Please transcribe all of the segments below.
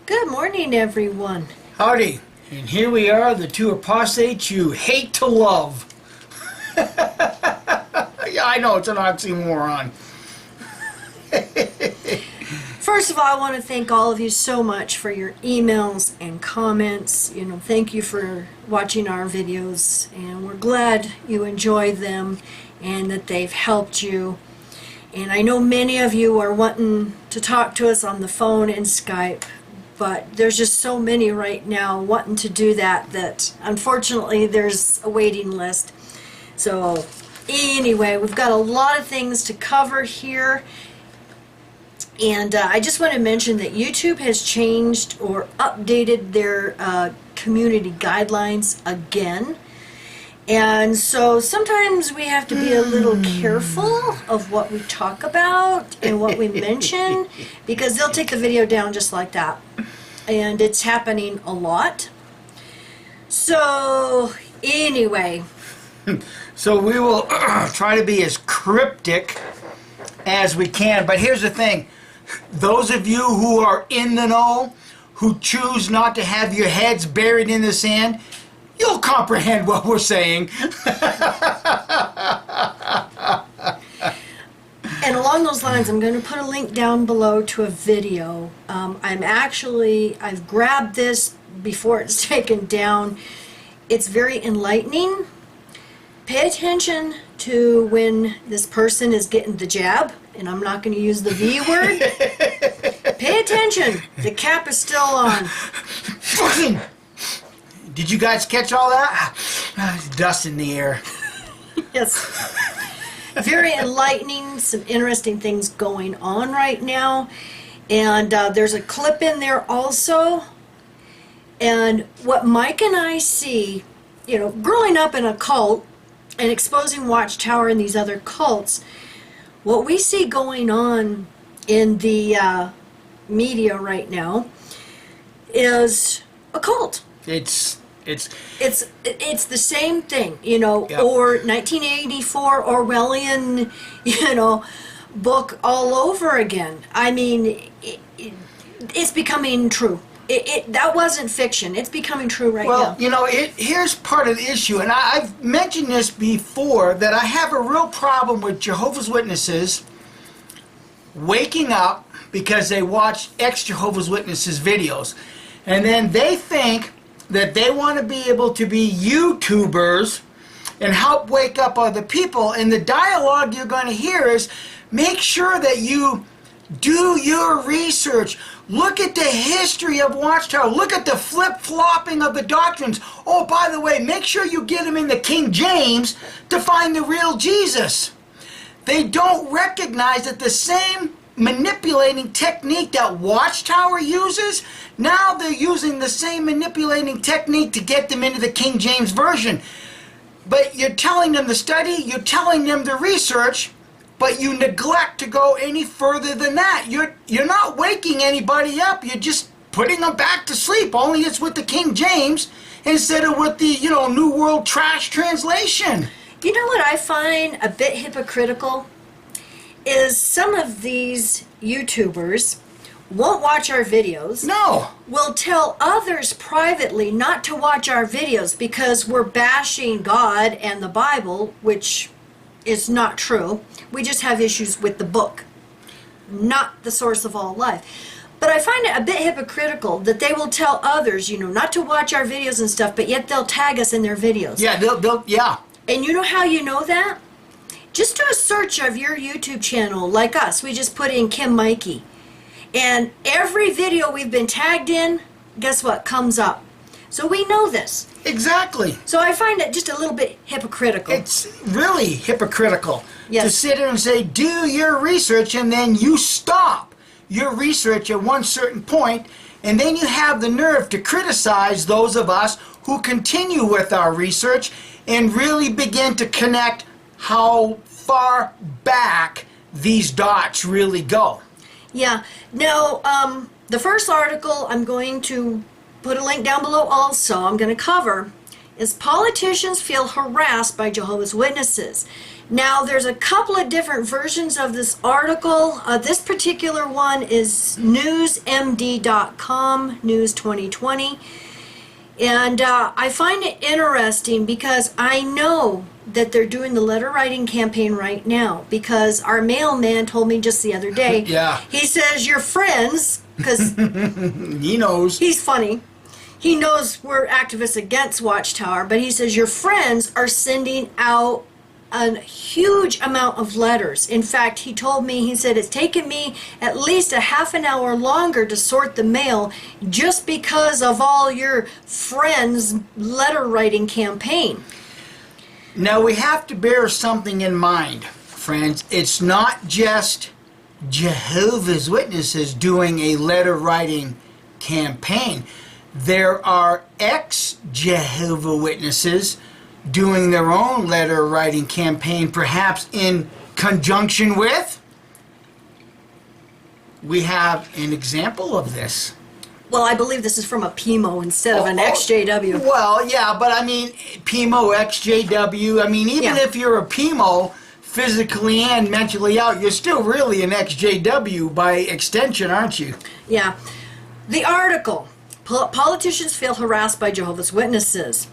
Good morning, everyone. Howdy. And here we are, the two apostates you hate to love. Yeah, I know, it's an oxymoron. First of all, I want to thank all of you so much for your emails and comments. Thank you for watching our videos, and we're glad you enjoy them and that they've helped you. And I know many of you are wanting to talk to us on the phone and Skype, but there's just so many right now wanting to do that unfortunately there's a waiting list. So anyway, we've got a lot of things to cover here. And I just want to mention that YouTube has changed or updated their community guidelines again. And so sometimes we have to be a little careful of what we talk about and what we mention, because they'll take the video down just like that. And it's happening a lot. So anyway. So we will try to be as cryptic as we can. But here's the thing. Those of you who are in the know, who choose not to have your heads buried in the sand, you'll comprehend what we're saying. And along those lines, I'm going to put a link down below to a video. I've grabbed this before it's taken down. It's very enlightening. Pay attention to when this person is getting the jab, and I'm not going to use the V word. Pay attention. The cap is still on. Fucking! Did you guys catch all that? There's dust in the air. Yes. Very enlightening, some interesting things going on right now. And there's a clip in there also. And what Mike and I see, growing up in a cult and exposing Watchtower and these other cults, what we see going on in the media right now is a cult. It's the same thing, Yep. or 1984 Orwellian, book all over again. I mean, it's becoming true. That wasn't fiction. It's becoming true right now. Well, here's part of the issue, and I've mentioned this before, that I have a real problem with Jehovah's Witnesses waking up because they watch ex-Jehovah's Witnesses videos, and then they think that they want to be able to be YouTubers and help wake up other people. And the dialogue you're going to hear is, make sure that you do your research. Look at the history of Watchtower. Look at the flip-flopping of the doctrines. Oh, by the way, make sure you get them in the King James to find the real Jesus. They don't recognize that the same manipulating technique that Watchtower uses, now they're using the same manipulating technique to get them into the King James Version. But you're telling them to study, you're telling them to research, but you neglect to go any further than that. You're not waking anybody up, you're just putting them back to sleep, only it's with the King James instead of with the, New World Trash Translation. You know what I find a bit hypocritical is some of these YouTubers won't watch our videos. No. Will tell others privately not to watch our videos because we're bashing God and the Bible, which is not true. We just have issues with the book, not the source of all life. But I find it a bit hypocritical that they will tell others, not to watch our videos and stuff, but yet they'll tag us in their videos. Yeah, yeah. And you know how you know that? Just do a search of your YouTube channel, like us. We just put in Kim Mikey. And every video we've been tagged in, guess what, comes up. So we know this. Exactly. So I find it just a little bit hypocritical. It's really hypocritical Yes. to sit there and say, do your research, and then you stop your research at one certain point, and then you have the nerve to criticize those of us who continue with our research and really begin to connect how far back these dots really go. Yeah. Now, the first article I'm going to put a link down below also, I'm going to cover, is politicians feel harassed by Jehovah's Witnesses. Now, there's a couple of different versions of this article. This particular one is newsmd.com, News 2020. And I find it interesting because I know that they're doing the letter writing campaign right now, because our mailman told me just the other day, Yeah. he says your friends, because He knows. he's funny, he knows we're activists against Watchtower, but he says your friends are sending out a huge amount of letters. In fact, he told me, he said, it's taken me at least a half an hour longer to sort the mail just because of all your friends' letter writing campaign. Now we have to bear something in mind, friends. It's not just Jehovah's Witnesses doing a letter writing campaign. There are ex-Jehovah Witnesses doing their own letter writing campaign, perhaps in conjunction with. We have an example of this. Well, I believe this is from a PMO instead of an XJW. Well, yeah, but I mean, PMO, XJW, I mean, even Yeah. if you're a PMO, physically and mentally out, you're still really an XJW by extension, aren't you? Yeah. The article, politicians feel harassed by Jehovah's Witnesses.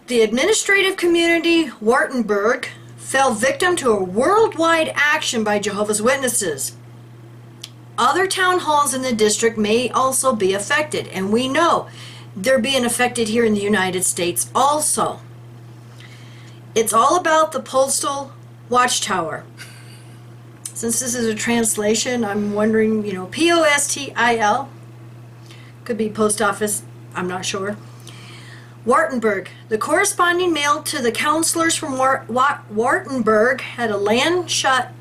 The administrative community, Wartenburg, fell victim to a worldwide action by Jehovah's Witnesses. Other town halls in the district may also be affected, and we know they're being affected here in the United States also. It's all about the postal watchtower. Since this is a translation, I'm wondering, POSTIL, could be post office, I'm not sure. Wartenburg, the corresponding mail to the counselors from Wartenburg had a land shut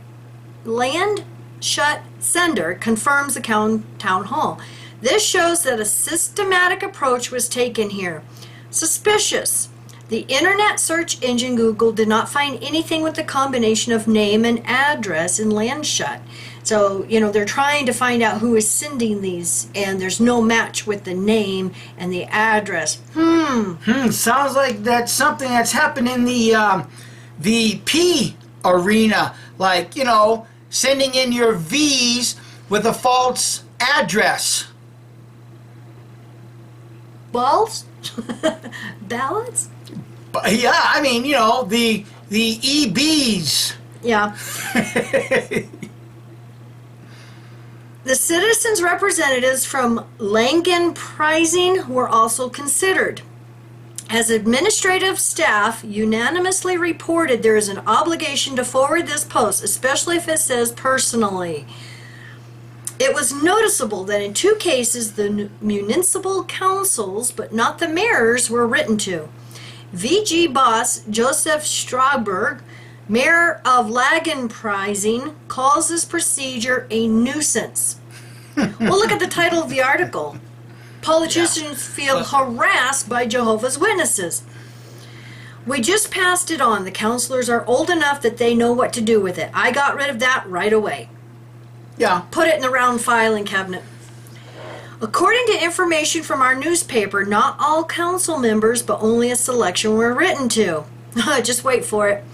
sender, confirms the town hall. This shows that a systematic approach was taken here. Suspicious. The internet search engine Google did not find anything with the combination of name and address in Landshut. So, they're trying to find out who is sending these, and there's no match with the name and the address. Sounds like that's something that's happened in the P arena. Like, sending in your V's with a false address. Balls? Ballots? But, yeah, I mean, the EBs. Yeah. The citizens' representatives from Langenpreising were also considered. As administrative staff unanimously reported, there is an obligation to forward this post, especially if it says personally. It was noticeable that in 2 cases the municipal councils, but not the mayors, were written to. VG boss Joseph Strasberg, mayor of Langenpreising, calls this procedure a nuisance. Well, look at the title of the article. Politicians feel harassed by Jehovah's Witnesses. We just passed it on. The counselors are old enough that they know what to do with it. I got rid of that right away. Yeah. Put it in the round filing cabinet. According to information from our newspaper, not all council members, but only a selection were written to. Just wait for it.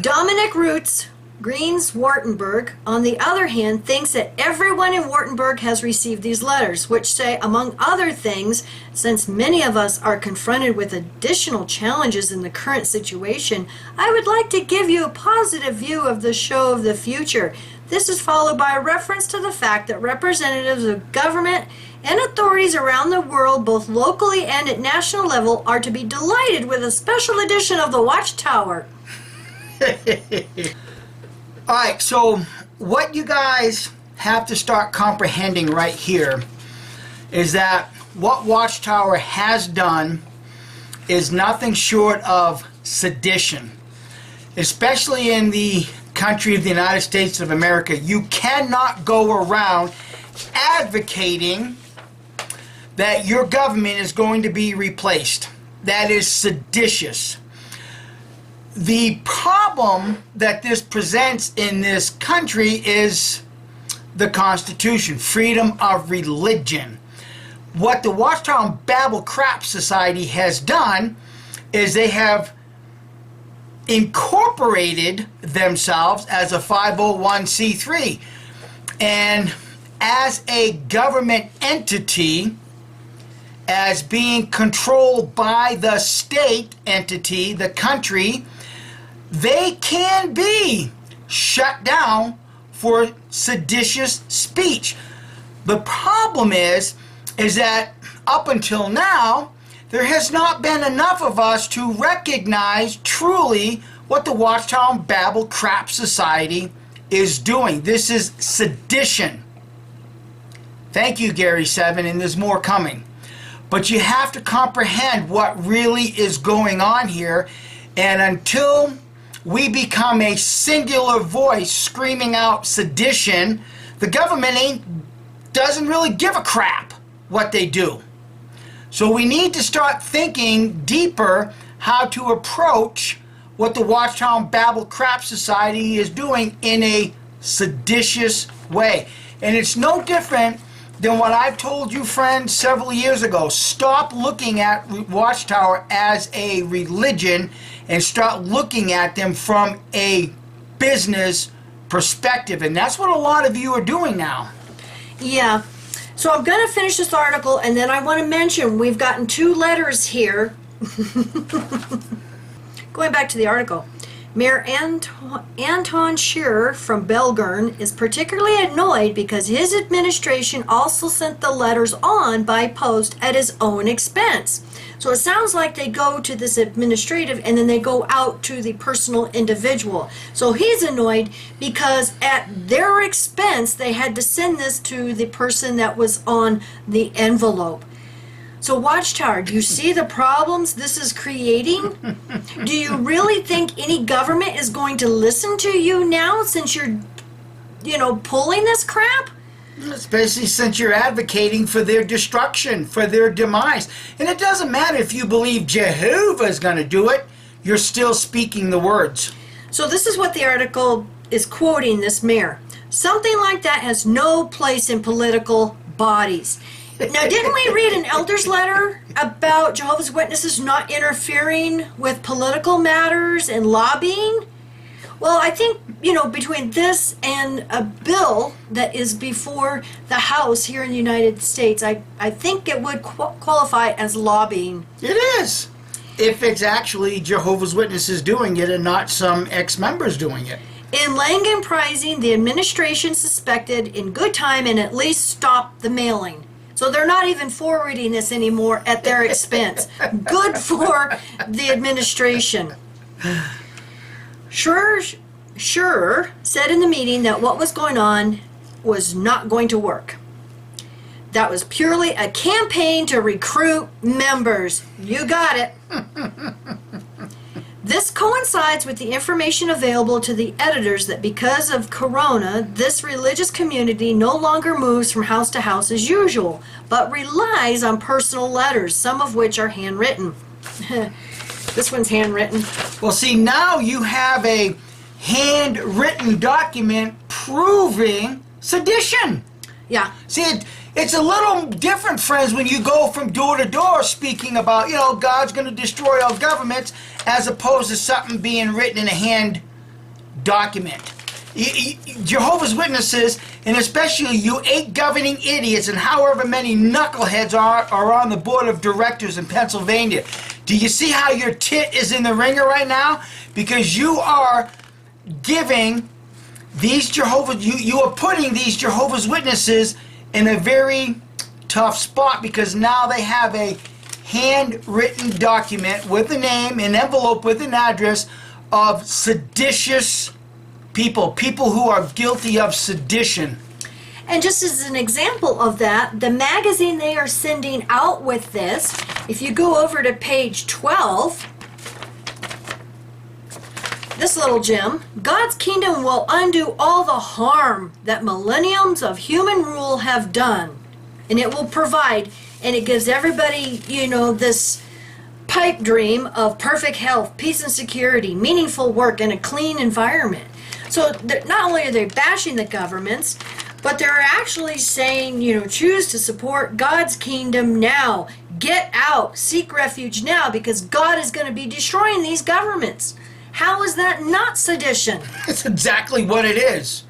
Dominic Roots, Greens Wartenburg, on the other hand, thinks that everyone in Wartenburg has received these letters, which say, among other things, since many of us are confronted with additional challenges in the current situation, I would like to give you a positive view of the show of the future. This is followed by a reference to the fact that representatives of government and authorities around the world, both locally and at national level, are to be delighted with a special edition of the Watchtower. All right, so what you guys have to start comprehending right here is that what Watchtower has done is nothing short of sedition. Especially in the country of the United States of America, you cannot go around advocating that your government is going to be replaced. That is seditious. The problem that this presents in this country is the Constitution, freedom of religion. what the Watchtower and Babel Crap Society has done is they have incorporated themselves as a 501c3. And as a government entity, as being controlled by the state entity, the country, they can be shut down for seditious speech. The problem is that up until now, there has not been enough of us to recognize truly what the Watchtower and Babel Crap Society is doing. This is sedition. Thank you, Gary 7, and there's more coming. But you have to comprehend what really is going on here, and until we become a singular voice screaming out sedition, the government doesn't really give a crap what they do. So we need to start thinking deeper how to approach what the Watchtower and Babel Crap Society is doing in a seditious way. And it's no different than what I've told you, friends, several years ago. Stop looking at Watchtower as a religion and start looking at them from a business perspective. And that's what a lot of you are doing now. Yeah. So I'm going to finish this article, and then I want to mention we've gotten 2 letters here. Going back to the article. Mayor Anton Scherer from Belgern is particularly annoyed because his administration also sent the letters on by post at his own expense. So it sounds like they go to this administrative and then they go out to the personal individual. So he's annoyed because at their expense they had to send this to the person that was on the envelope. So Watchtower, do you see the problems this is creating? Do you really think any government is going to listen to you now since you're, pulling this crap? Especially since you're advocating for their destruction, for their demise. And it doesn't matter if you believe Jehovah's going to do it, you're still speaking the words. So this is what the article is quoting this mayor. Something like that has no place in political bodies. Now, didn't we read an elder's letter about Jehovah's Witnesses not interfering with political matters and lobbying? Well, I think, between this and a bill that is before the House here in the United States, I think it would qualify as lobbying. It is. If it's actually Jehovah's Witnesses doing it and not some ex-members doing it. In Langen Pricing, the administration suspected in good time and at least stopped the mailing. So they're not even forwarding this anymore at their expense. Good for the administration. Scherer said in the meeting that what was going on was not going to work. That was purely a campaign to recruit members. You got it. This coincides with the information available to the editors that because of Corona, this religious community no longer moves from house to house as usual, but relies on personal letters, some of which are handwritten. This one's handwritten. Well, see, now you have a handwritten document proving sedition. Yeah. See, it's a little different, friends, when you go from door to door speaking about, God's going to destroy all governments, as opposed to something being written in a hand document. Jehovah's Witnesses, and especially you 8 governing idiots and however many knuckleheads are on the board of directors in Pennsylvania. Do you see how your tit is in the ringer right now? Because you are giving these you are putting these Jehovah's Witnesses in a very tough spot, because now they have a handwritten document with a name, an envelope with an address of seditious people who are guilty of sedition. And just as an example of that, the magazine they are sending out with this, if you go over to page 12, this little gem, God's kingdom will undo all the harm that millenniums of human rule have done. And it will provide, and it gives everybody, this pipe dream of perfect health, peace and security, meaningful work, and a clean environment. So not only are they bashing the governments, But they're actually saying, choose to support God's kingdom now. Get out. Seek refuge now because God is going to be destroying these governments. How is that not sedition? That's exactly what it is.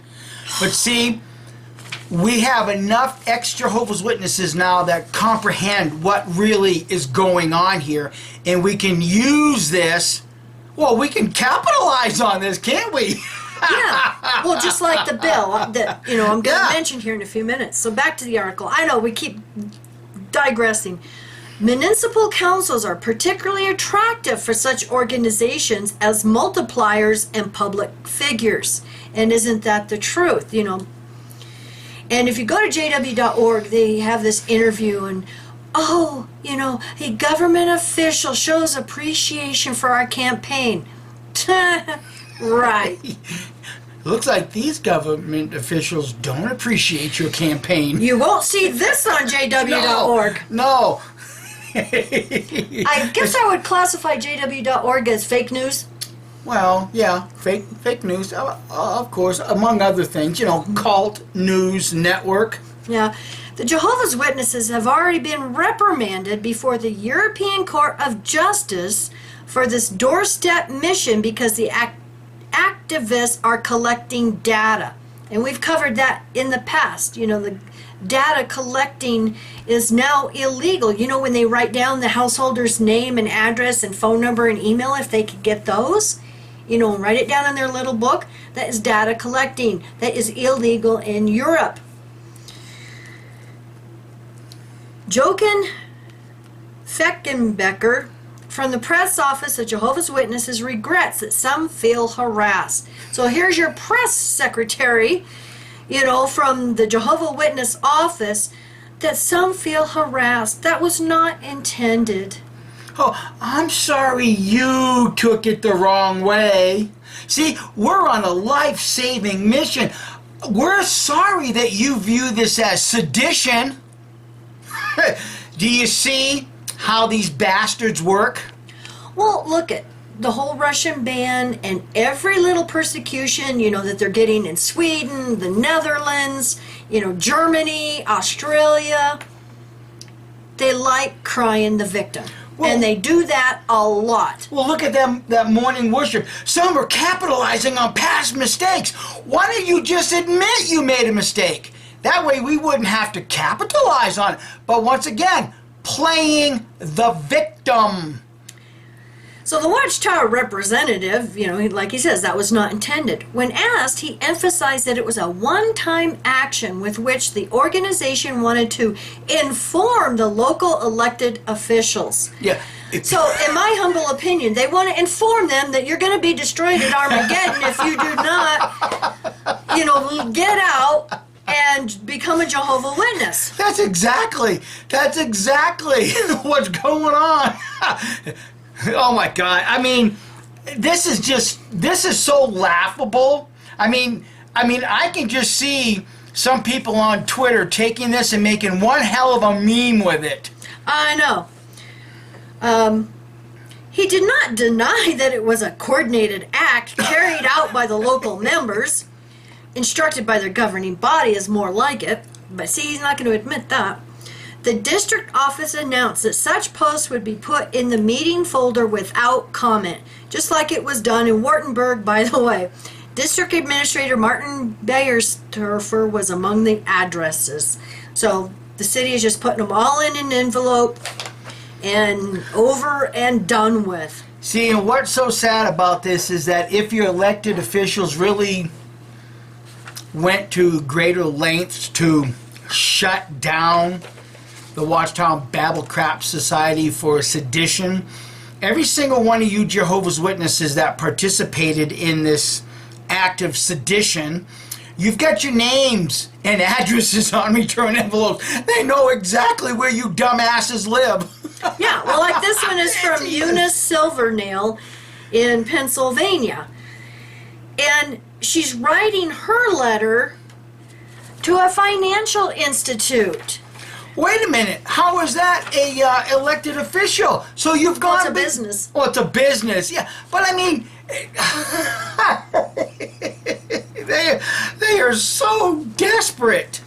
But see, we have enough ex-Jehovah's Witnesses now that comprehend what really is going on here, and we can use this. Well, we can capitalize on this, can't we? Yeah. Well, just like the bill that, I'm going to mention here in a few minutes. So back to the article. I know we keep digressing. Municipal councils are particularly attractive for such organizations as multipliers and public figures. And isn't that the truth, And if you go to jw.org, they have this interview and, a government official shows appreciation for our campaign. Right. Looks like these government officials don't appreciate your campaign. You won't see this on jw.org. No. I guess I would classify jw.org as fake news. Well, yeah, fake news, of course, among other things, cult news network. Yeah. The Jehovah's Witnesses have already been reprimanded before the European Court of Justice for this doorstep mission because the activists are collecting data. And we've covered that in the past. The data collecting is now illegal. When they write down the householder's name and address and phone number and email, if they could get those, and write it down in their little book, that is data collecting. That is illegal in Europe. Jochen Feckenbecker from the press office of Jehovah's Witnesses regrets that some feel harassed. So here's your press secretary, from the Jehovah's Witness office, that some feel harassed. That was not intended. Oh, I'm sorry you took it the wrong way. See, we're on a life-saving mission. We're sorry that you view this as sedition. Do you see how these bastards work? Well, look at the whole Russian ban and every little persecution, that they're getting in Sweden, the Netherlands, Germany, Australia. They like crying the victim. Well, and they do that a lot. Well, look at them, that morning worship. Some are capitalizing on past mistakes. Why don't you just admit you made a mistake? That way we wouldn't have to capitalize on it. But once again, playing the victim. So the Watchtower representative, like he says, that was not intended. When asked, he emphasized that it was a one-time action with which the organization wanted to inform the local elected officials. Yeah. So, in my humble opinion, they want to inform them that you're going to be destroyed at Armageddon if you do not, get out and become a Jehovah's Witness. That's exactly what's going on. Oh my God. I mean, this is so laughable. I mean, I can just see some people on Twitter taking this and making one hell of a meme with it. I know. He did not deny that it was a coordinated act carried out by the local members. Instructed by their governing body is more like it, but see, he's not going to admit that. The district office announced that such posts would be put in the meeting folder without comment, just like it was done in Wartenburg, by the way. District Administrator Martin Beyerstorfer was among the addresses. So the city is just putting them all in an envelope and over and done with. See, and what's so sad about this is that if your elected officials really went to greater lengths to shut down the Watchtower Babel Crap Society for sedition, every single one of you Jehovah's Witnesses that participated in this act of sedition, you've got your names and addresses on return envelopes. They know exactly where you dumbasses live. Yeah, well, like this one is from Eunice Silvernail in Pennsylvania. And she's writing her letter to a financial institute. Wait a minute. How is that a elected official? So you've gone... Well, it's a business. Oh, it's a business. Yeah, but I mean... they are so desperate. desperate.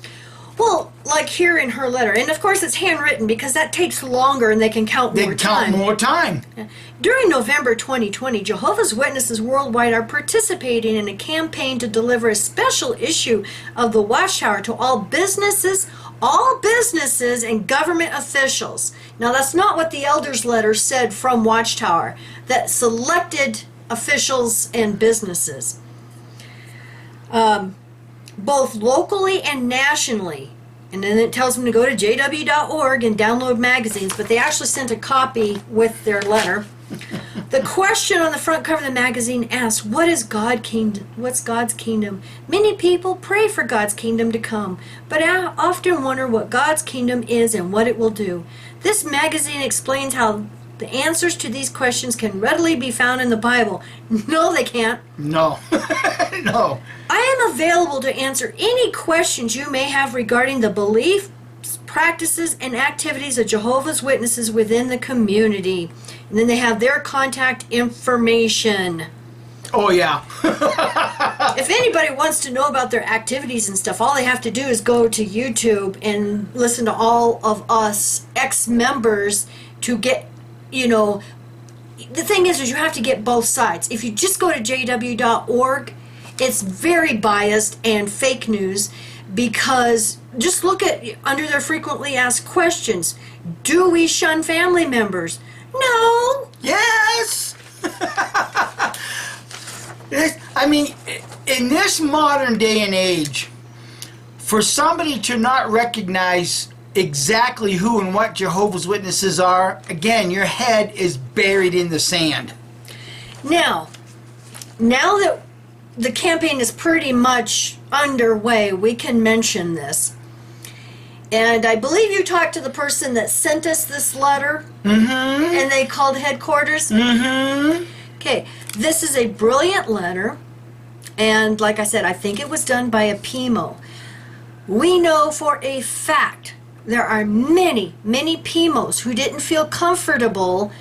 Well, like here in her letter, and of course it's handwritten because that takes longer and they can count They more count time. more time. During November 2020, Jehovah's Witnesses worldwide are participating in a campaign to deliver a special issue of the Watchtower to all businesses and government officials. Now that's not what the elders' letter said from Watchtower, that selected officials and businesses. Both locally and nationally. And then it tells them to go to jw.org and download magazines, but they actually sent a copy with their letter. The question on the front cover of the magazine asks, what's God's kingdom? Many people pray for God's kingdom to come, but I often wonder what God's kingdom is and what it will do. This magazine explains how the answers to these questions can readily be found in the Bible. No, they can't. No. No. I am available to answer any questions you may have regarding the beliefs, practices, and activities of Jehovah's Witnesses within the community. And then they have their contact information. Oh, yeah. If anybody wants to know about their activities and stuff, all they have to do is go to YouTube and listen to all of us ex-members to get, the thing is you have to get both sides. If you just go to jw.org, it's very biased and fake news, because just look at under their frequently asked questions. Do we shun family members? No. Yes. I mean, in this modern day and age, for somebody to not recognize exactly who and what Jehovah's Witnesses are, again, your head is buried in the sand. Now that the campaign is pretty much underway, we can mention this. And I believe you talked to the person that sent us this letter, and they called headquarters. Okay, this is a brilliant letter, and like I said, I think it was done by a PMO. We know for a fact there are many, many PMOs who didn't feel comfortable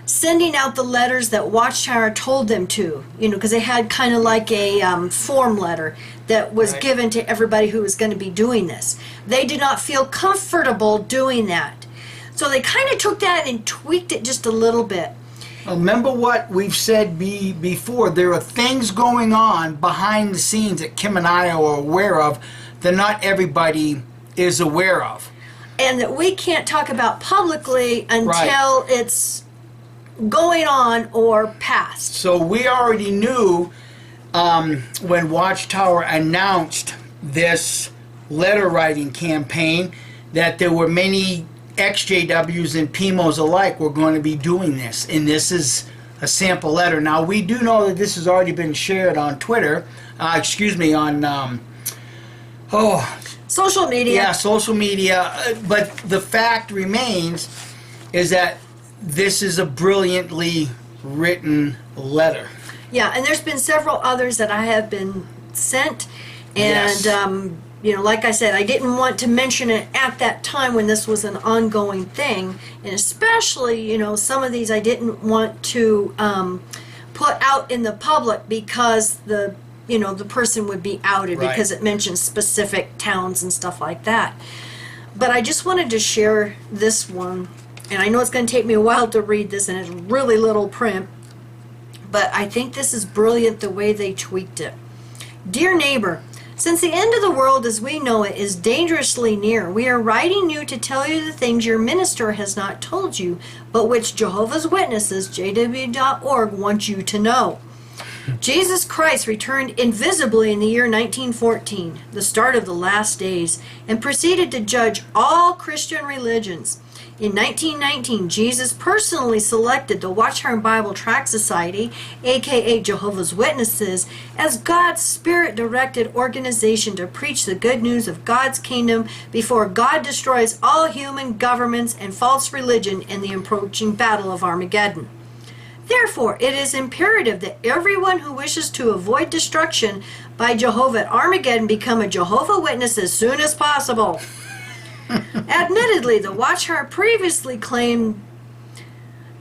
sending out the letters that Watchtower told them to, because they had kind of like a form letter that was given to everybody who was going to be doing this. They did not feel comfortable doing that. So they kind of took that and tweaked it just a little bit. Remember what we've said before. There are things going on behind the scenes that Kim and I are aware of that not everybody is aware of. And that we can't talk about publicly until it's going on or past. So we already knew when Watchtower announced this letter writing campaign that there were many ex-JWs and PMOs alike were going to be doing this, and this is a sample letter. Now we do know that this has already been shared on Twitter, on social media. Yeah, social media, but the fact remains is that this is a brilliantly written letter. Yeah, and there's been several others that I have been sent, and Yes. Like I said, I didn't want to mention it at that time when this was an ongoing thing, and especially, some of these I didn't want to put out in the public because the person would be outed because it mentions specific towns and stuff like that. But I just wanted to share this one, and I know it's going to take me a while to read this, and it's really little print, but I think this is brilliant the way they tweaked it. Dear neighbor, since the end of the world as we know it is dangerously near, we are writing you to tell you the things your minister has not told you, but which Jehovah's Witnesses, jw.org, want you to know. Jesus Christ returned invisibly in the year 1914, the start of the last days, and proceeded to judge all Christian religions. In 1919, Jesus personally selected the Watchtower Bible Tract Society, aka Jehovah's Witnesses, as God's Spirit-directed organization to preach the good news of God's kingdom before God destroys all human governments and false religion in the approaching battle of Armageddon. Therefore, it is imperative that everyone who wishes to avoid destruction by Jehovah at Armageddon become a Jehovah Witness as soon as possible. Admittedly, the Watchtower previously claimed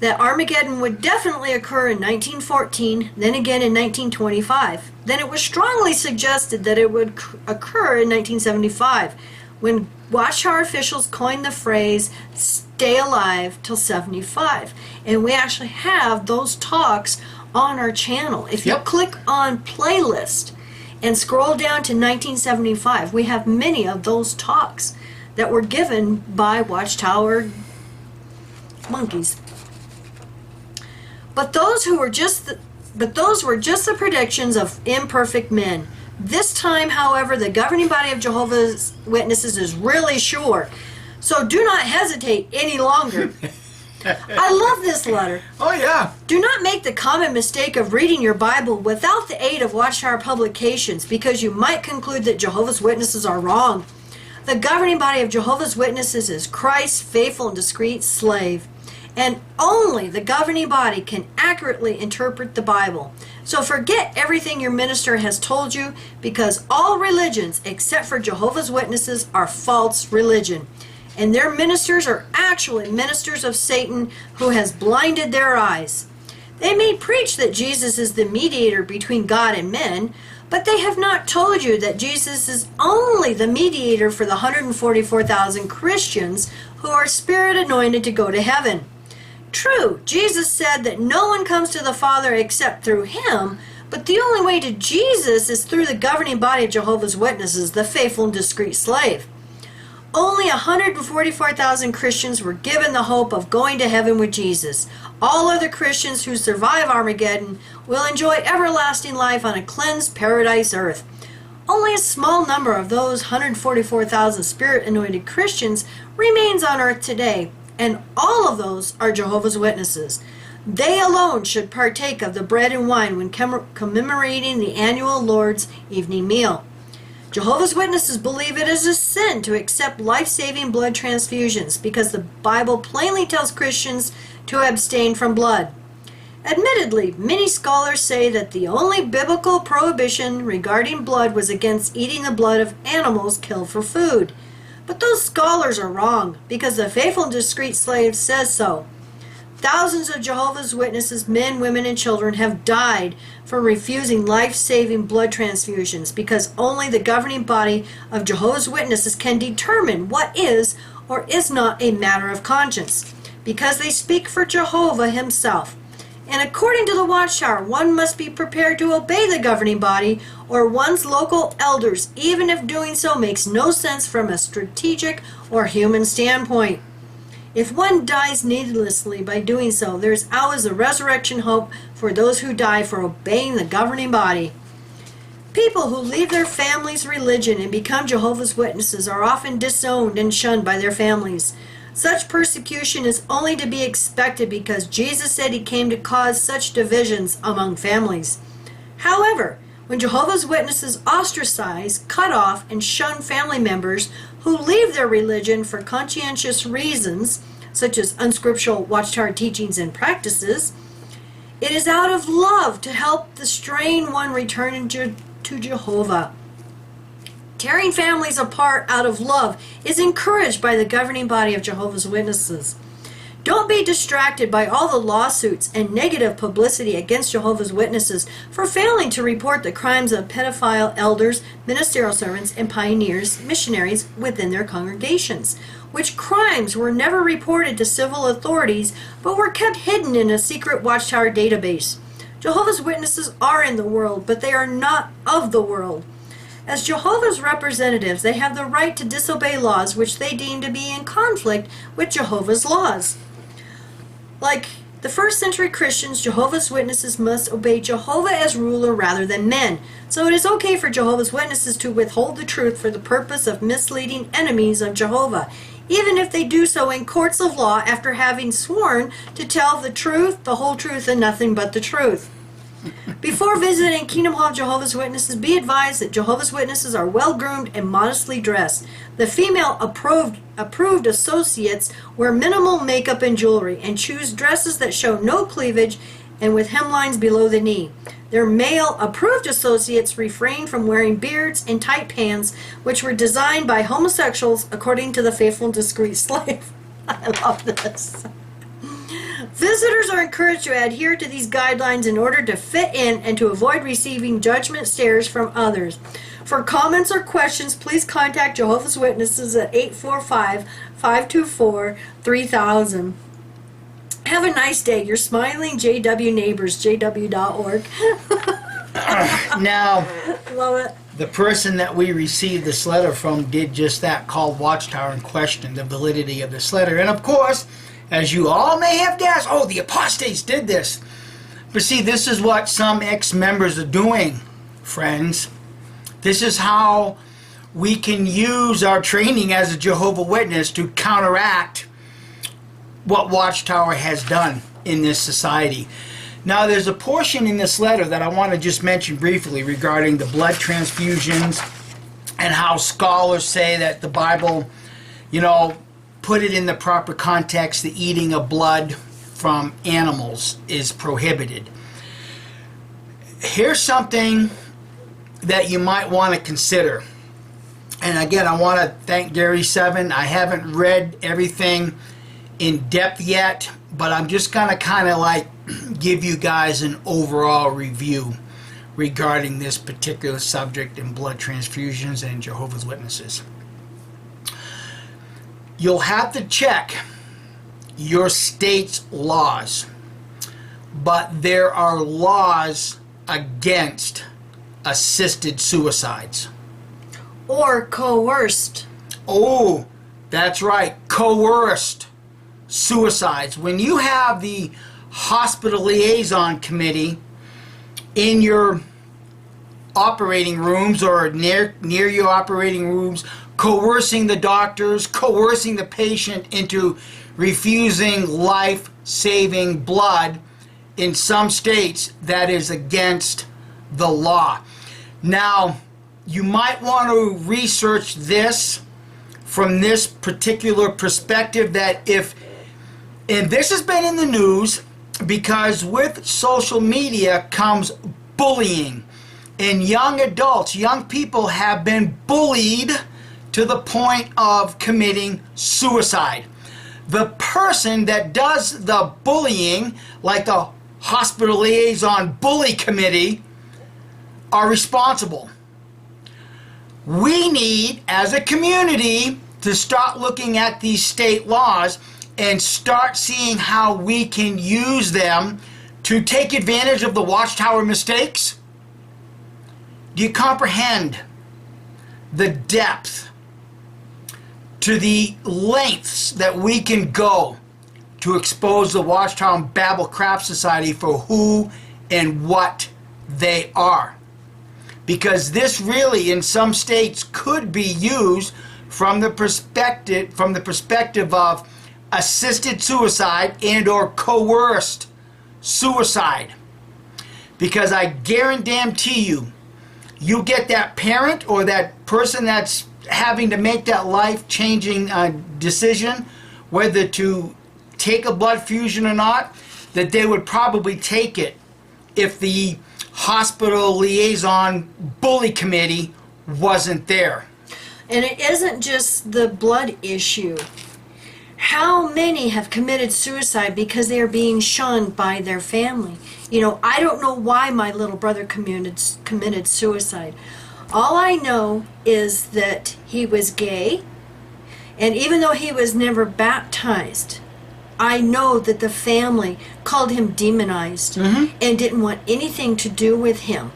that Armageddon would definitely occur in 1914, then again in 1925. Then it was strongly suggested that it would occur in 1975, when Watchtower officials coined the phrase, "stay alive till 75." And we actually have those talks on our channel. If you click on playlist and scroll down to 1975, we have many of those talks that were given by Watchtower monkeys. But those were just the predictions of imperfect men. This time, however, the governing body of Jehovah's Witnesses is really sure. So do not hesitate any longer. I love this letter. Oh, yeah. Do not make the common mistake of reading your Bible without the aid of Watchtower publications, because you might conclude that Jehovah's Witnesses are wrong. The governing body of Jehovah's Witnesses is Christ's faithful and discreet slave. And only the governing body can accurately interpret the Bible. So forget everything your minister has told you, because all religions except for Jehovah's Witnesses are false religion. And their ministers are actually ministers of Satan, who has blinded their eyes. They may preach that Jesus is the mediator between God and men, but they have not told you that Jesus is only the mediator for the 144,000 Christians who are spirit anointed to go to heaven. True, Jesus said that no one comes to the Father except through him, but the only way to Jesus is through the governing body of Jehovah's Witnesses, the faithful and discreet slave. Only 144,000 Christians were given the hope of going to heaven with Jesus. All other Christians who survive Armageddon will enjoy everlasting life on a cleansed paradise earth. Only a small number of those 144,000 spirit-anointed Christians remains on earth today, and all of those are Jehovah's Witnesses. They alone should partake of the bread and wine when commemorating the annual Lord's evening meal. Jehovah's Witnesses believe it is a sin to accept life-saving blood transfusions, because the Bible plainly tells Christians to abstain from blood. Admittedly, many scholars say that the only biblical prohibition regarding blood was against eating the blood of animals killed for food. But those scholars are wrong, because the faithful and discreet slave says so. Thousands of Jehovah's Witnesses, men, women, and children, have died for refusing life-saving blood transfusions, because only the governing body of Jehovah's Witnesses can determine what is or is not a matter of conscience, because they speak for Jehovah himself. And according to the Watchtower, one must be prepared to obey the governing body or one's local elders, even if doing so makes no sense from a strategic or human standpoint. If one dies needlessly by doing so, there is always a resurrection hope for those who die for obeying the governing body. People who leave their family's religion and become Jehovah's Witnesses are often disowned and shunned by their families. Such persecution is only to be expected, because Jesus said he came to cause such divisions among families. However, when Jehovah's Witnesses ostracize, cut off, and shun family members who leave their religion for conscientious reasons, such as unscriptural Watchtower teachings and practices, it is out of love to help the straying one return to Jehovah. Tearing families apart out of love is encouraged by the governing body of Jehovah's Witnesses. Don't be distracted by all the lawsuits and negative publicity against Jehovah's Witnesses for failing to report the crimes of pedophile elders, ministerial servants, and pioneers, missionaries within their congregations, which crimes were never reported to civil authorities but were kept hidden in a secret Watchtower database. Jehovah's Witnesses are in the world, but they are not of the world. As Jehovah's representatives, they have the right to disobey laws which they deem to be in conflict with Jehovah's laws. Like the first century Christians, Jehovah's Witnesses must obey Jehovah as ruler rather than men. So it is okay for Jehovah's Witnesses to withhold the truth for the purpose of misleading enemies of Jehovah, even if they do so in courts of law after having sworn to tell the truth, the whole truth, and nothing but the truth. Before visiting Kingdom Hall of Jehovah's Witnesses, be advised that Jehovah's Witnesses are well-groomed and modestly dressed. The female approved associates wear minimal makeup and jewelry and choose dresses that show no cleavage and with hemlines below the knee. Their male approved associates refrain from wearing beards and tight pants, which were designed by homosexuals according to the faithful and discreet slave. I love this. Visitors are encouraged to adhere to these guidelines in order to fit in and to avoid receiving judgment stares from others. For comments or questions, please contact Jehovah's Witnesses at 845-524-3000. Have a nice day. Your smiling JW neighbors, jw.org. Now, Love it. the person that we received this letter from did just that, called Watchtower, and questioned the validity of this letter. And of course, as you all may have guessed, oh, the apostates did this. But see, this is what some ex-members are doing, friends. This is how we can use our training as a Jehovah's Witness to counteract what Watchtower has done in this society. Now, there's a portion in this letter that I want to just mention briefly regarding the blood transfusions and how scholars say that the Bible, put it in the proper context, the eating of blood from animals is prohibited. Here's something that you might want to consider. And again, I want to thank Gary Seven. I haven't read everything in depth yet, but I'm just going to kind of like give you guys an overall review regarding this particular subject in blood transfusions and Jehovah's Witnesses. You'll have to check your state's laws, but there are laws against assisted suicides. Or coerced. Oh, that's right, coerced suicides. When you have the hospital liaison committee in your operating rooms or near your operating rooms, coercing the doctors, coercing the patient into refusing life-saving blood, in some states that is against the law. Now, you might want to research this from this particular perspective, that and this has been in the news, because with social media comes bullying, and young adults, young people have been bullied to the point of committing suicide. The person that does the bullying, like the hospital liaison bully committee, are responsible. We need, as a community, to start looking at these state laws and start seeing how we can use them to take advantage of the Watchtower mistakes. Do you comprehend the depth, to the lengths that we can go to expose the Watchtower and Babel Craft Society for who and what they are? Because this really, in some states, could be used from the perspective of assisted suicide and or coerced suicide. Because I guarantee you, you get that parent or that person that's having to make that life-changing decision whether to take a blood fusion or not, that they would probably take it if the hospital liaison bully committee wasn't there. And it isn't just the blood issue. How many have committed suicide because they are being shunned by their family? I don't know why my little brother committed suicide. All I know is that he was gay, and even though he was never baptized, I know that the family called him demonized and didn't want anything to do with him.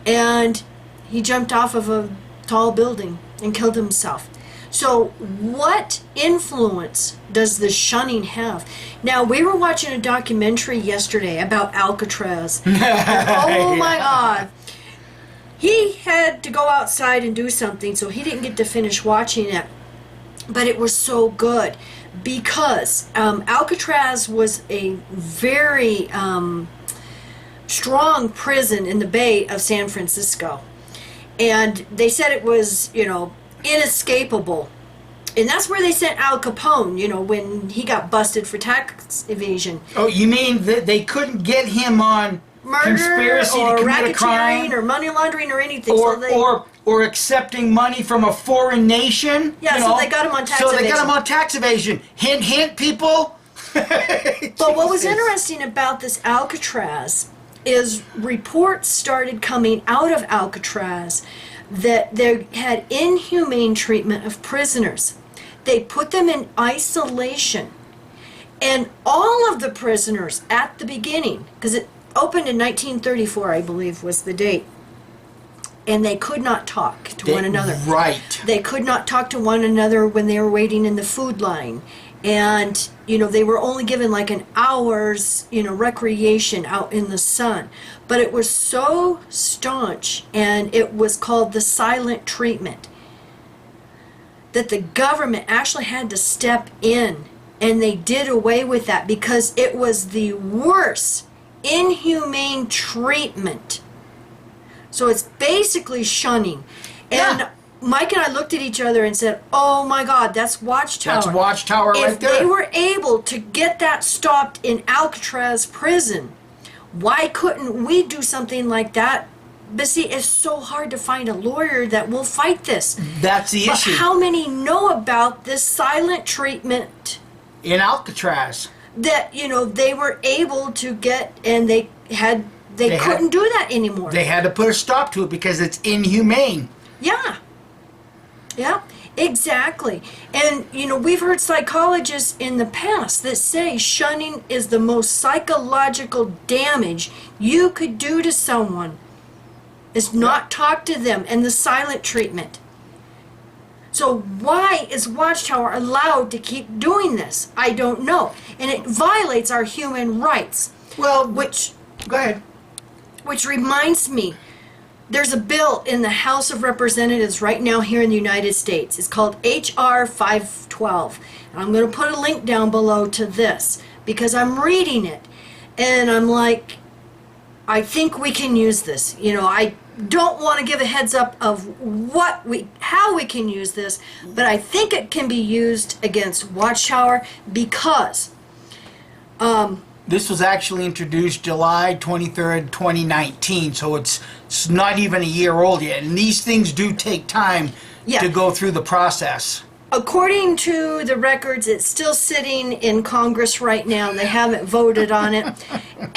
And he jumped off of a tall building and killed himself. So what influence does the shunning have? Now, we were watching a documentary yesterday about Alcatraz. And, oh my God. He had to go outside and do something, so he didn't get to finish watching it. But it was so good because Alcatraz was a very strong prison in the Bay of San Francisco. And they said it was, inescapable. And that's where they sent Al Capone, when he got busted for tax evasion. Oh, you mean that they couldn't get him on Murder conspiracy or to commit a crime? racketeering or money laundering or anything. Or accepting money from a foreign nation? Yeah, so they got him on tax evasion. So they got him on tax evasion. Hint, hint, people. But what was Jesus. interesting about this Alcatraz is reports started coming out of Alcatraz that they had inhumane treatment of prisoners. They put them in isolation. And all of the prisoners at the beginning, because it opened in 1934, I believe was the date, and they could not talk to one another. Right. They could not talk to one another when they were waiting in the food line. And, they were only given like an hour's, recreation out in the sun. But it was so staunch, and it was called the silent treatment, that the government actually had to step in, and they did away with that because it was the worst inhumane treatment. So it's basically shunning. And Yeah. Mike and I looked at each other and said, oh my God, that's Watchtower. That's Watchtower right If there. they were able to get that stopped in Alcatraz prison, why couldn't we do something like that? But see, it's so hard to find a lawyer that will fight this. That's the But issue. how many know about this silent treatment In Alcatraz. that, they were able to get, and they couldn't do that anymore. They had to put a stop to it because it's inhumane. Yeah. Yeah, exactly. And, we've heard psychologists in the past that say shunning is the most psychological damage you could do to someone, is not talk to them, and the silent treatment. So why is Watchtower allowed to keep doing this? I don't know. And it violates our human rights. Well, Which go ahead. Which reminds me, there's a bill in the House of Representatives right now here in the United States. It's called HR 512. And I'm going to put a link down below to this because I'm reading it. And I'm like, I think we can use this. I don't want to give a heads up of how we can use this, but I think it can be used against Watchtower because This was actually introduced July 23rd, 2019, so it's not even a year old yet. And these things do take time Yeah. to go through the process. according to the records, it's still sitting in Congress right now. They haven't voted on it.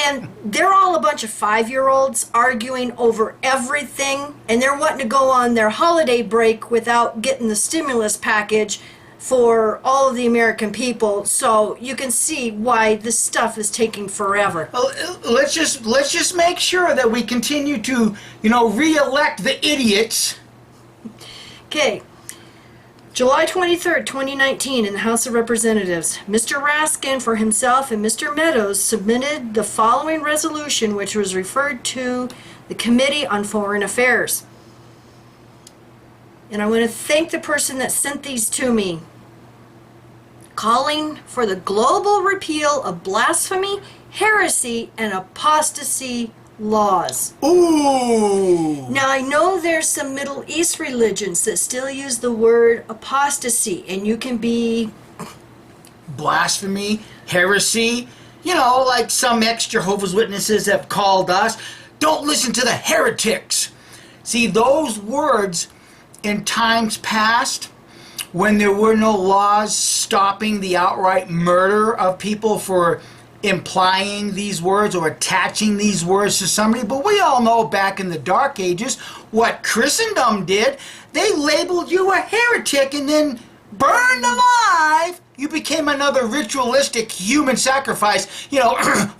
And they're all a bunch of 5-year-olds arguing over everything, and they're wanting to go on their holiday break without getting the stimulus package for all of the American people. So you can see why this stuff is taking forever. Well, let's just make sure that we continue to, re-elect the idiots. Okay. July 23rd, 2019, in the House of Representatives, Mr. Raskin for himself and Mr. Meadows submitted the following resolution, which was referred to the Committee on Foreign Affairs. And I want to thank the person that sent these to me. Calling for the global repeal of blasphemy, heresy, and apostasy laws. Ooh! Now, I know there's some Middle East religions that still use the word apostasy, and you can be, Blasphemy, heresy, like some ex-Jehovah's Witnesses have called us. Don't listen to the heretics. See, those words in times past, when there were no laws stopping the outright murder of people for implying these words or attaching these words to somebody, but we all know back in the Dark Ages what Christendom did. They labeled you a heretic and then burned alive. You became another ritualistic human sacrifice,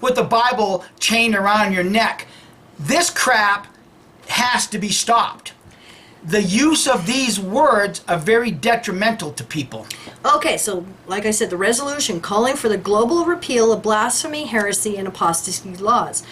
with the Bible chained around your neck. This crap has to be stopped. The use of these words are very detrimental to people. okay, so like I said, the resolution calling for the global repeal of blasphemy, heresy, and apostasy laws.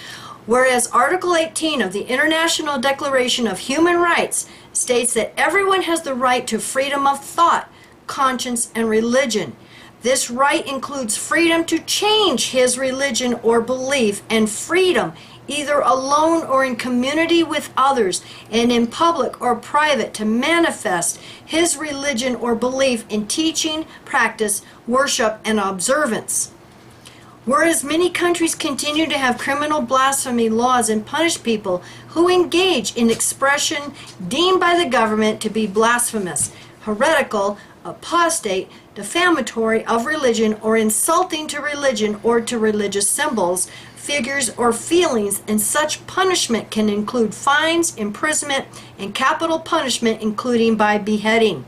Whereas Article 18 of the International Declaration of Human Rights states that everyone has the right to freedom of thought, conscience, and religion. This right includes freedom to change his religion or belief, and freedom either alone or in community with others, and in public or private, to manifest his religion or belief in teaching, practice, worship, and observance. Whereas many countries continue to have criminal blasphemy laws and punish people who engage in expression deemed by the government to be blasphemous, heretical, apostate, defamatory of religion, or insulting to religion or to religious symbols, figures, or feelings, and such punishment can include fines, imprisonment, and capital punishment, including by beheading.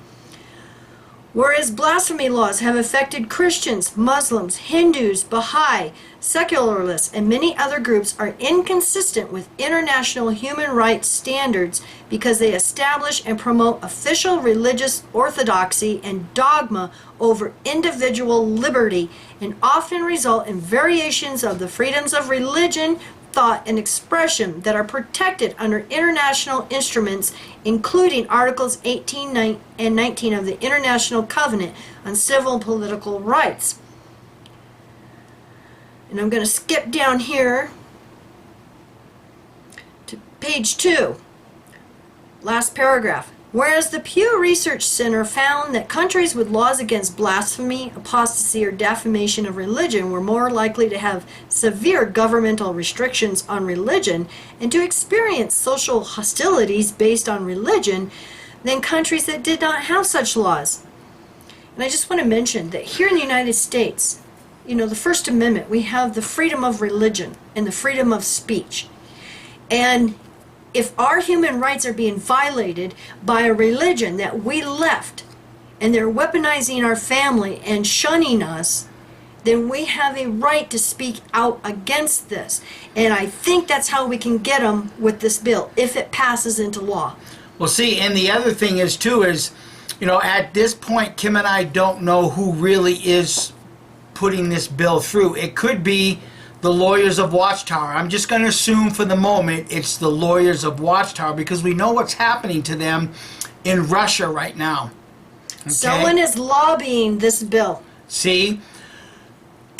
Whereas blasphemy laws have affected Christians, Muslims, Hindus, Baha'i, secularists, and many other groups are inconsistent with international human rights standards because they establish and promote official religious orthodoxy and dogma over individual liberty and often result in variations of the freedoms of religion, thought, and expression that are protected under international instruments, including Articles 18 and 19 of the International Covenant on Civil and Political Rights. And I'm going to skip down here to page 2, last paragraph. Whereas the Pew Research Center found that countries with laws against blasphemy, apostasy, or defamation of religion were more likely to have severe governmental restrictions on religion and to experience social hostilities based on religion than countries that did not have such laws. And I just want to mention that here in the United States, you know, the First Amendment, we have the freedom of religion and the freedom of speech. And if our human rights are being violated by a religion that we left, and they're weaponizing our family and shunning us, then we have a right to speak out against this. And I think that's how we can get them with this bill, if it passes into law. Well, see, and the other thing is, too, is, you know, at this point, Kim and I don't know who really is putting this bill through. It could be the lawyers of Watchtower. I'm just going to assume for the moment it's the lawyers of Watchtower because we know what's happening to them in Russia right now. Okay? Someone is lobbying this bill. See?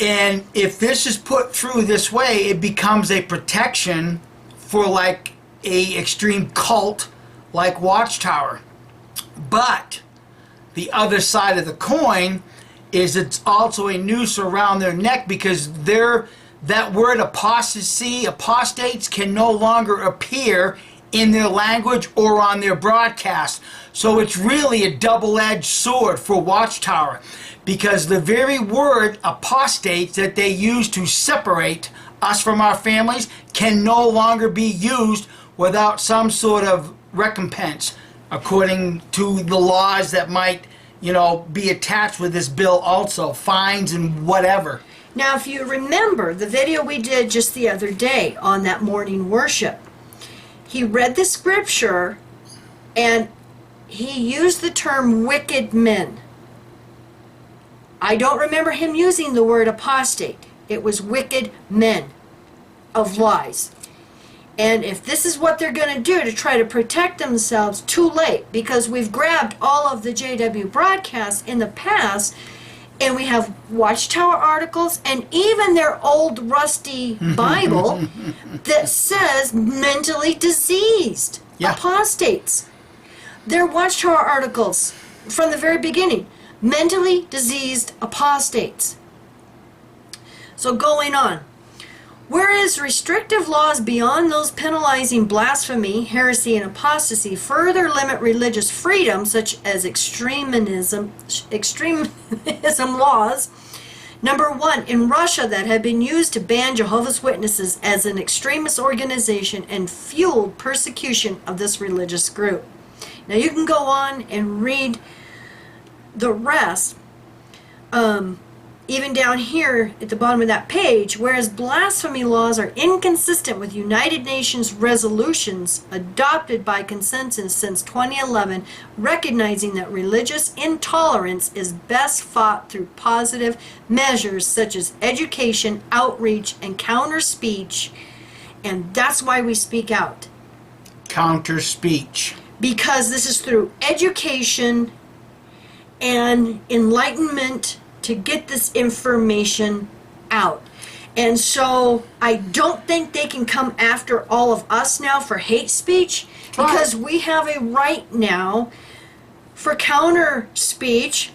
And if this is put through this way, it becomes a protection for like a extreme cult like Watchtower. But the other side of the coin is it's also a noose around their neck because that word apostasy, apostates, can no longer appear in their language or on their broadcast. So it's really a double-edged sword for Watchtower because the very word apostates that they use to separate us from our families can no longer be used without some sort of recompense according to the laws that might, you know, be attached with this bill also, fines and whatever. Now, if you remember the video we did just the other day on that morning worship, he read the scripture and he used the term wicked men. I don't remember him using the word apostate. It was wicked men of lies. And if this is what they're going to do to try to protect themselves, too late, because we've grabbed all of the JW broadcasts in the past, and we have Watchtower articles and even their old rusty Bible that says mentally diseased apostates. Their Watchtower articles from the very beginning, mentally diseased apostates. So going on. Whereas restrictive laws beyond those penalizing blasphemy, heresy, and apostasy further limit religious freedom, such as extremism laws. Number one, in Russia that have been used to ban Jehovah's Witnesses as an extremist organization and fueled persecution of this religious group. Now you can go on and read the rest. Even down here at the bottom of that page, whereas blasphemy laws are inconsistent with United Nations resolutions adopted by consensus since 2011, recognizing that religious intolerance is best fought through positive measures such as education, outreach, and counter speech, and that's why we speak out. Counter speech. Because this is through education and enlightenment to get this information out. And so I don't think they can come after all of us now for hate speech because we have a right now for counter speech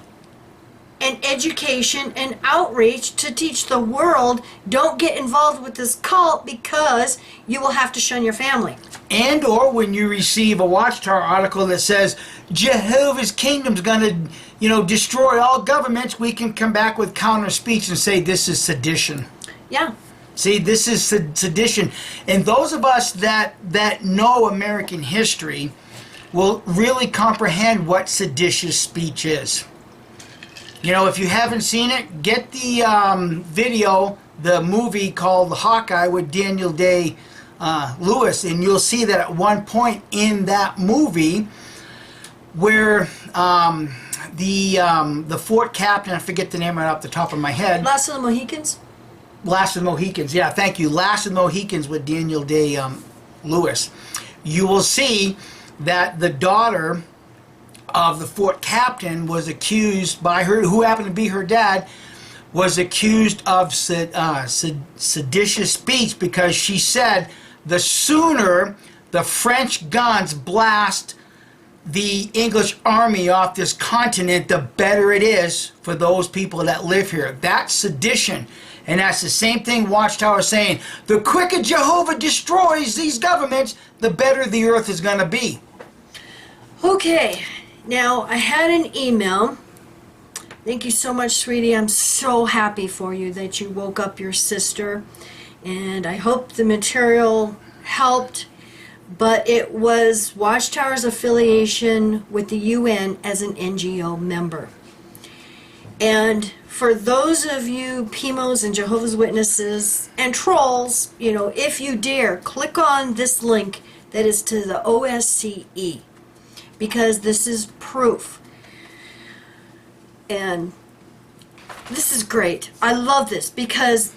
and education and outreach to teach the world, don't get involved with this cult because you will have to shun your family. And or when you receive a Watchtower article that says Jehovah's Kingdom's going to, destroy all governments, we can come back with counter speech and say this is sedition. Yeah. See, this is sedition. And those of us that know American history will really comprehend what seditious speech is. If you haven't seen it, get the video, the movie called Hawkeye with Daniel Day-Lewis, and you'll see that at one point in that movie where the fort captain, I forget the name right off the top of my head. Last of the Mohicans? Last of the Mohicans, yeah, thank you. Last of the Mohicans with Daniel Day-Lewis. You will see that the daughter of the fort captain was accused by her, who happened to be her dad, was accused of seditious speech because she said the sooner the French guns blast the English army off this continent, the better it is for those people that live here. That's sedition. And that's the same thing Watchtower is saying. The quicker Jehovah destroys these governments, the better the earth is going to be. Okay. Now, I had an email. Thank you so much, sweetie. I'm so happy for you that you woke up your sister. And I hope the material helped. But it was Watchtower's affiliation with the UN as an NGO member. And for those of you PIMOs and Jehovah's Witnesses and trolls, if you dare, click on this link that is to the OSCE. Because this is proof. And this is great. I love this because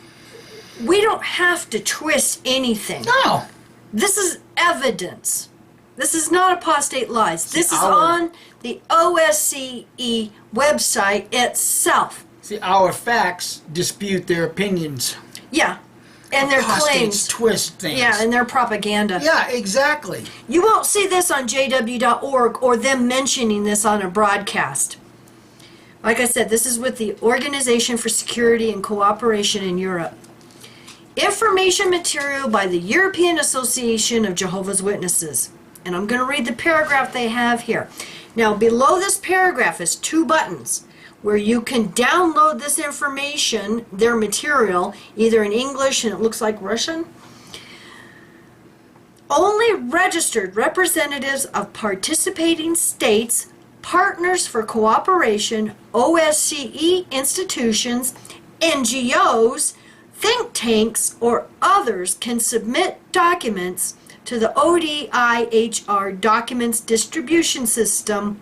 we don't have to twist anything. No. This is evidence. This is not apostate lies. This is on the OSCE website itself. See, our facts dispute their opinions. Yeah. And their claims. Twist things. Yeah, and their propaganda. Yeah, exactly. You won't see this on jw.org or them mentioning this on a broadcast. Like I said, this is with the Organization for Security and Cooperation in Europe. Information material by the European Association of Jehovah's Witnesses. And I'm going to read the paragraph they have here. Now, below this paragraph is 2 buttons where you can download this information, their material, either in English and it looks like Russian. Only registered representatives of participating states, partners for cooperation, OSCE institutions, NGOs, think tanks, or others can submit documents to the ODIHR Documents Distribution System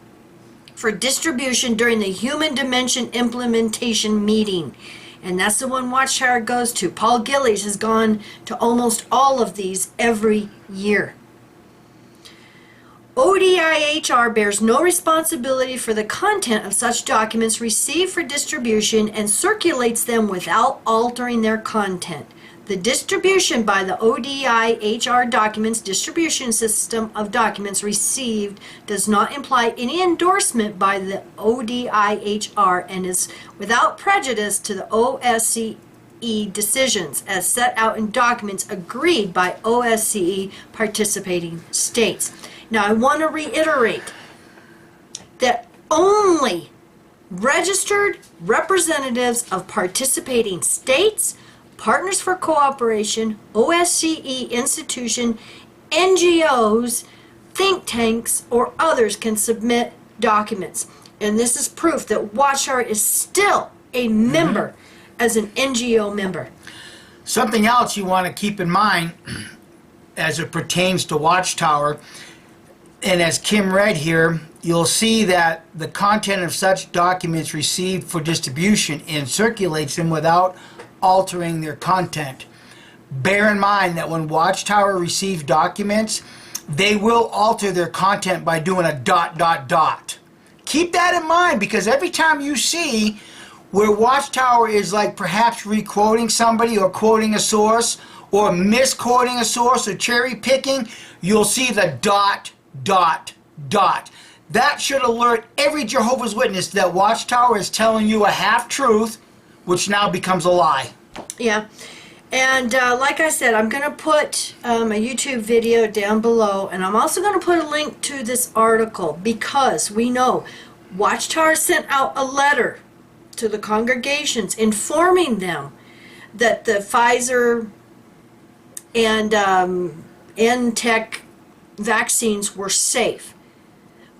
for distribution during the Human Dimension Implementation Meeting. And that's the one Watchtower goes to. Paul Gillies has gone to almost all of these every year. ODIHR bears no responsibility for the content of such documents received for distribution and circulates them without altering their content. The distribution by the ODIHR Documents Distribution System of documents received does not imply any endorsement by the ODIHR and is without prejudice to the OSCE decisions as set out in documents agreed by OSCE participating states. Now, I want to reiterate that only registered representatives of participating states, partners for cooperation, OSCE institution, NGOs, think tanks, or others can submit documents. And this is proof that Watchtower is still a member as an NGO member. Something else you want to keep in mind as it pertains to Watchtower, and as Kim read here, you'll see that the content of such documents received for distribution and circulates them without altering their content. Bear in mind that when Watchtower receives documents, they will alter their content by doing a ... Keep that in mind, because every time you see where Watchtower is like perhaps re-quoting somebody or quoting a source or misquoting a source or cherry picking, you'll see the ... That should alert every Jehovah's Witness that Watchtower is telling you a half-truth, which now becomes a lie. Yeah. And like I said, I'm going to put a YouTube video down below, and I'm also going to put a link to this article because we know Watchtower sent out a letter to the congregations informing them that the Pfizer and N-Tech vaccines were safe.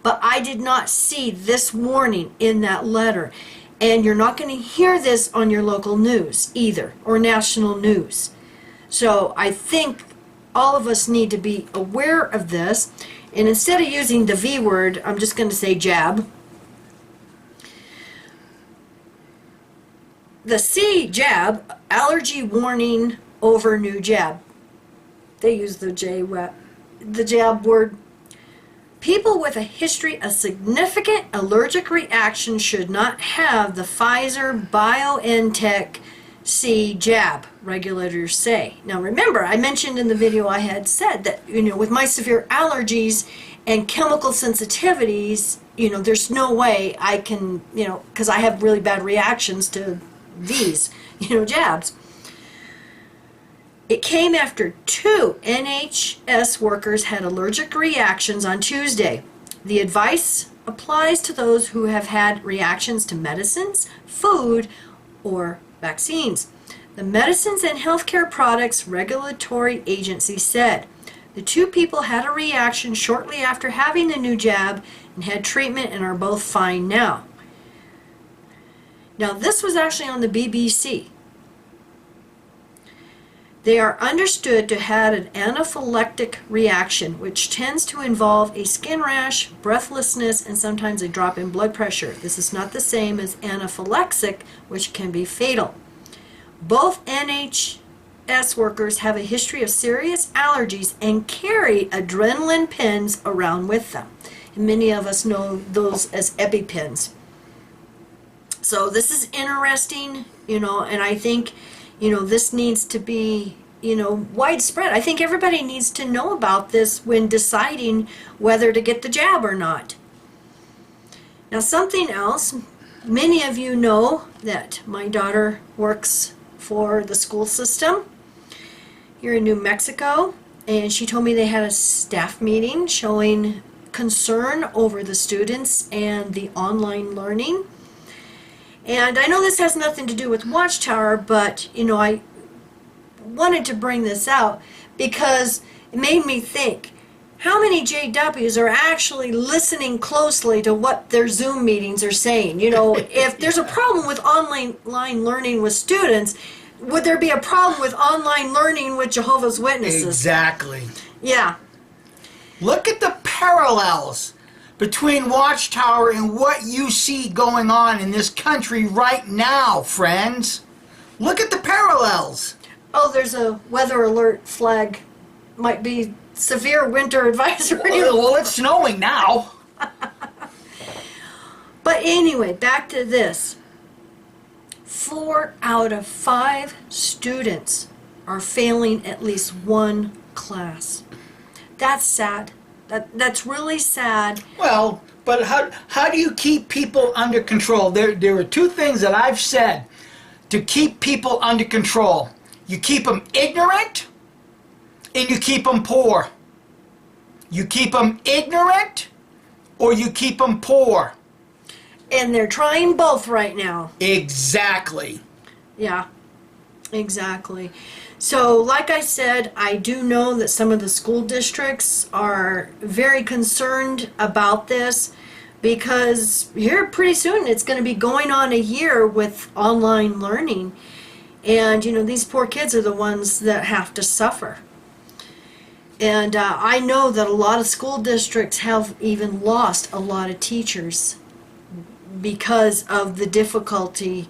But I did not see this warning in that letter. And you're not going to hear this on your local news either, or national news. So I think all of us need to be aware of this. And instead of using the V word, I'm just going to say jab. The C, jab, allergy warning over new jab. They use the jab word. People with a history of significant allergic reaction should not have the Pfizer BioNTech C jab, regulators say. Now remember, I mentioned in the video I had said that, with my severe allergies and chemical sensitivities, there's no way I can, because I have really bad reactions to these, jabs. It came after 2 NHS workers had allergic reactions on Tuesday. The advice applies to those who have had reactions to medicines, food, or vaccines. The Medicines and Healthcare Products Regulatory Agency said the 2 people had a reaction shortly after having the new jab and had treatment and are both fine now. Now, this was actually on the BBC. They are understood to have an anaphylactic reaction, which tends to involve a skin rash, breathlessness, and sometimes a drop in blood pressure. This is not the same as anaphylaxis, which can be fatal. Both NHS workers have a history of serious allergies and carry adrenaline pins around with them. And many of us know those as EpiPens. So this is interesting, and I think this needs to be, widespread. I think everybody needs to know about this when deciding whether to get the jab or not. Now, something else, many of you know that my daughter works for the school system here in New Mexico, and she told me they had a staff meeting showing concern over the students and the online learning. And I know this has nothing to do with Watchtower, but, I wanted to bring this out because it made me think, how many JWs are actually listening closely to what their Zoom meetings are saying? If there's a problem with online learning with students, would there be a problem with online learning with Jehovah's Witnesses? Exactly. Yeah. Look at the parallels between Watchtower and what you see going on in this country right now, friends. Look at the parallels. Oh, there's a weather alert flag. Might be severe winter advisory. Well, it's snowing now. But anyway, back to this. 4 out of 5 students are failing at least one class. That's sad. That's really sad. Well, but how do you keep people under control? There are 2 things that I've said to keep people under control. You keep them ignorant and you keep them poor. You keep them ignorant or you keep them poor. And they're trying both right now. Exactly. Yeah, exactly. So, like I said, I do know that some of the school districts are very concerned about this because here pretty soon it's going to be going on a year with online learning. And, these poor kids are the ones that have to suffer. And I know that a lot of school districts have even lost a lot of teachers because of the difficulty.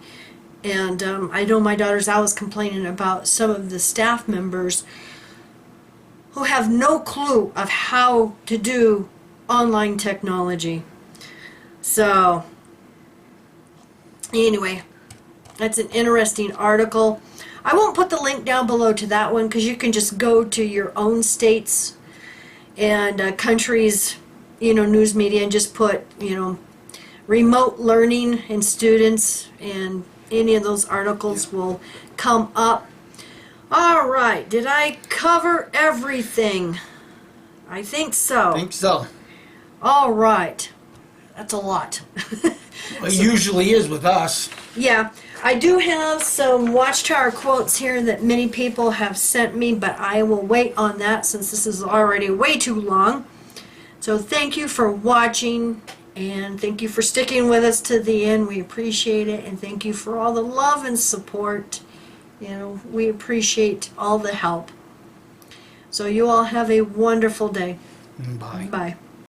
And I know my daughter's always complaining about some of the staff members who have no clue of how to do online technology. So, anyway, that's an interesting article. I won't put the link down below to that one because you can just go to your own states and countries' news media and just put, remote learning and students, and any of those articles will come up. All right, did I cover everything? I think so. I think so. All right. That's a lot. It usually is with us. Yeah, I do have some Watchtower quotes here that many people have sent me, but I will wait on that since this is already way too long. So thank you for watching, and thank you for sticking with us to the end. We appreciate it, and thank you for all the love and support. We appreciate all the help. So you all have a wonderful day. Bye. Bye.